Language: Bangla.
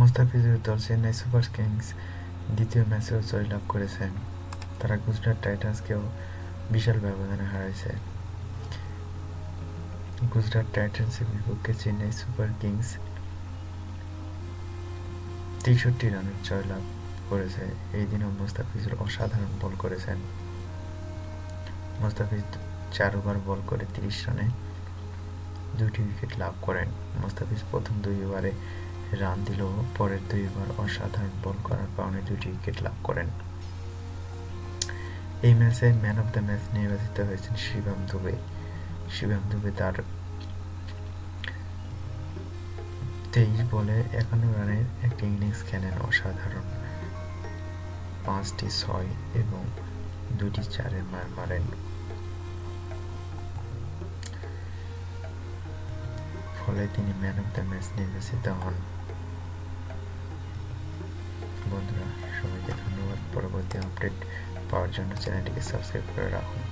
মুস্তাফিজুর দল চেন্নাই সুপার কিংস দ্বিতীয় ম্যাচেও জয়লাভ করেছেন। তারা গুজরাট টাইটান্সকেও বিশাল ব্যবধানে হারাইছে। গুজরাট টাইটান্সের বিপক্ষে চেন্নাই সুপার কিংস ৬৩ রানের জয়লাভ করেছে। এই দিনও মুস্তাফিজুর অসাধারণ বল করেছেন। মুস্তাফিজ ৪ ওভার বল করে ৩০ রানে ২টি উইকেট লাভ করেন। মুস্তাফিজ প্রথম ২ ওভারে রান দিলেও পরের ২ ওভার অসাধারণ বল করার কারণে ২টি উইকেট লাভ করেন। এই ম্যাচে ম্যান অফ দ্য ম্যাচ নির্বাচিত হয়েছেন শিবম দুবে। শিবম দুবে তার ২৩ বলে ৫১ রানের একটি ইনিংস খেলেন। অসাধারণ ৫টি ৬ এবং ২টি ৪-এর মার মারেন। ফলে তিনি ম্যান অফ দ্য ম্যাচ নির্বাচিত হন। বন্ধুরা, সবাইকে ধন্যবাদ। পরবর্তী আপডেট পাওয়ার জন্য চ্যানেলটিকে সাবস্ক্রাইব করে রাখুন।